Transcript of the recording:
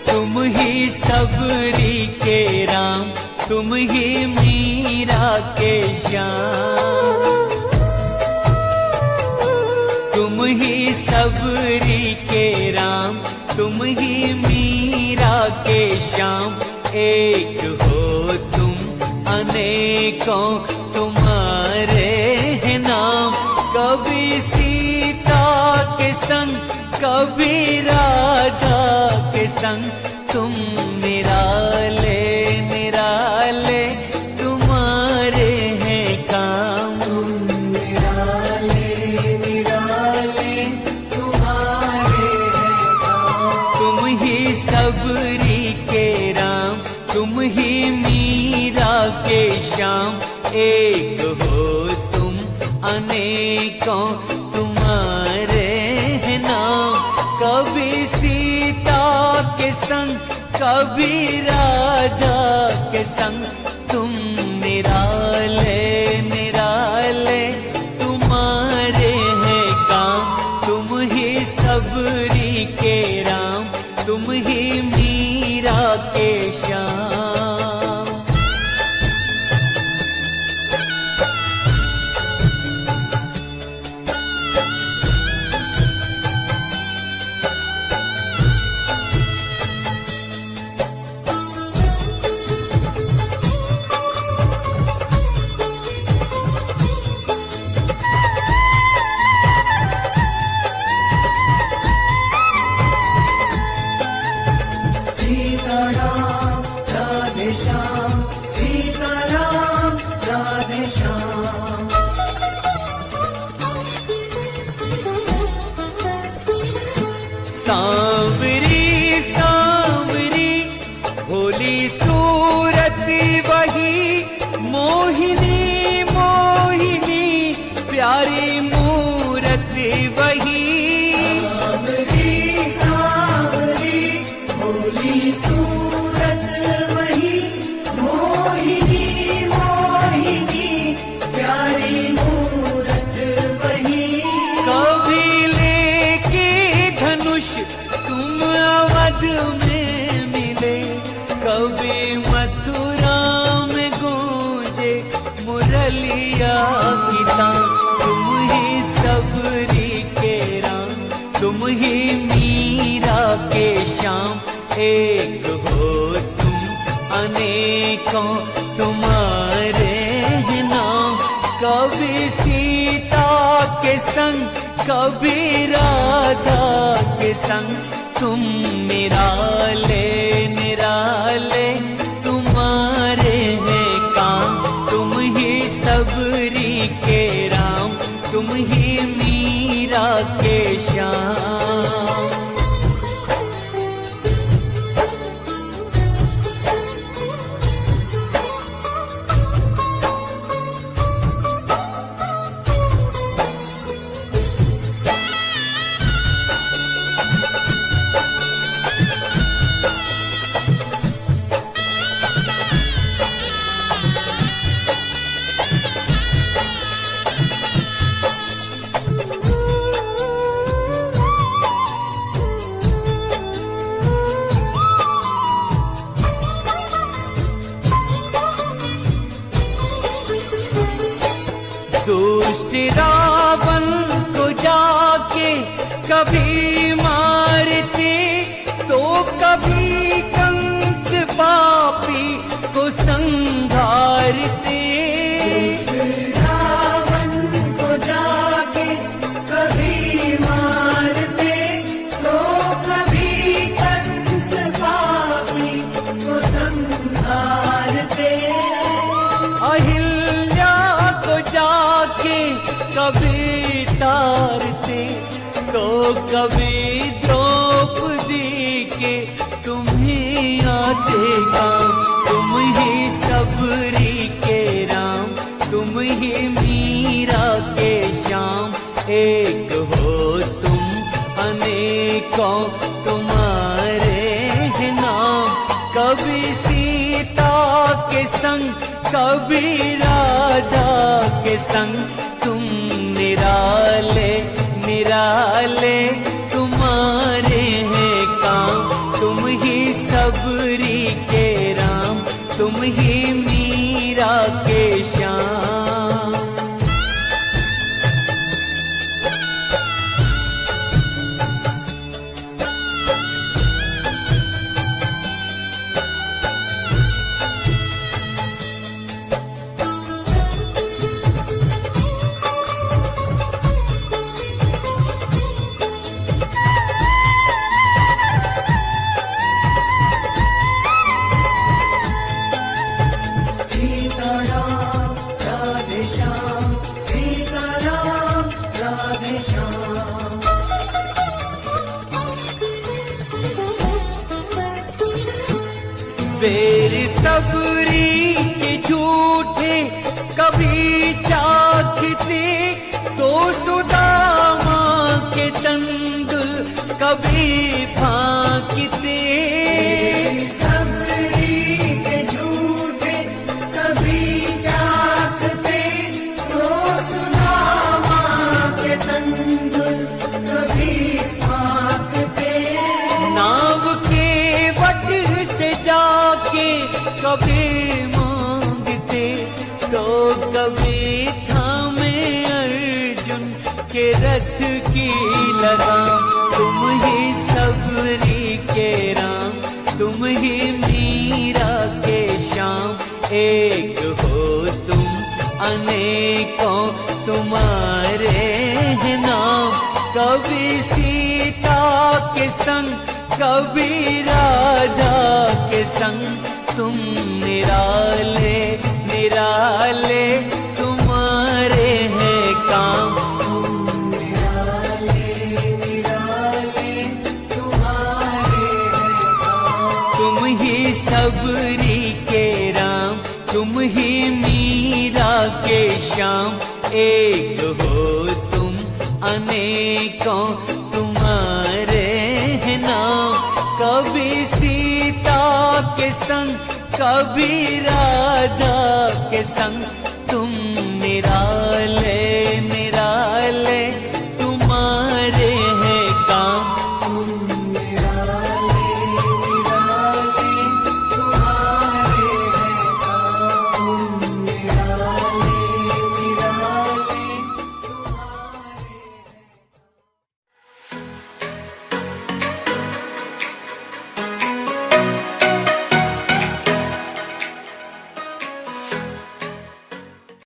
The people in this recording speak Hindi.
तुम ही सबरी के राम, तुम ही मीरा के श्याम। तुम ही सबरी के राम, तुम ही मीरा के श्याम। एक हो तुम अनेकों तुम्हारे हैं नाम। कभी सीता के संग, कभी राधा के संग, तुम निराले निराले तुम्हारे हैं काम। निराले निराले तुम्हारे हैं काम। तुम ही सबरी के राम, तुम ही मीरा के श्याम। एक हो तुम अनेकों तुम्हारे हैं नाम। कभी सीता के संग, कभी राधा के संग, तुम निराले निराले तुम्हारे हैं काम। तुम ही सबरी के राम, तुम ही मीरा के श्याम। सीताराम राधे श्याम, सीताराम राधे श्याम। सांवरी सांवरी भोली सूरत वही, मोहिनी मोहिनी प्यारी मूरत वही। सांवरी सांवरी भोली सूरत वही, मोहिनी मोहिनी प्यारी मूरत वही। कभी लेके धनुष तुम अवध में मिले, कभी मथुरा में गूंजे मुरलिया की तान। तुम ही सबरी के राम, तुम ही मीरा के श्याम। एक हो तुम अनेकों तुम्हारे हैं नाम। कभी सीता के संग, कभी राधा के संग, तुम निराले निराले तुम्हारे हैं काम। तुम ही सबरी के राम, तुम ही मीरा के श्याम। दुष्ट रावण को जाके कभी मारते, तो कभी कंस पापी को संहारते। रावण को जाके कभी मारते, तो कभी कंस पापी को संहारते। अहिल्या को जाके कभी तारते, तो कभी द्रौपदी के तुम्हें आते काम। तुम ही सबरी के राम, तुम ही मीरा के श्याम। एक हो तुम अनेकों तुम्हारे हैं नाम। कभी सीता के संग, कभी राधा के संग, तुम निराले निराले तुम्हारे हैं काम। बेर सबरी के झूठे कभी चाखते, तो सुदामा के तंदुल कभी फांकते। सबरी के झूठे कभी चाखते, तो सुदामा के तंदुल कभी फांकते। नाव के वट से जाके कभी मांगते, तो कभी थामे अर्जुन के रथ की लगाम। तुम ही सबरी के राम, तुम ही मीरा के श्याम। एक हो तुम अनेकों तुम्हारे हैं नाम। कभी सीता के संग, कभी राधा के संग, तुम निराले निराले तुम्हारे हैं काम। निराले निराले तुम्हारे हैं काम। तुम ही सबरी के राम, तुम ही मीरा के श्याम। एक हो तुम अनेकों तुम्हारे हैं नाम। कभी सीता के संग, कभी राधा के संग,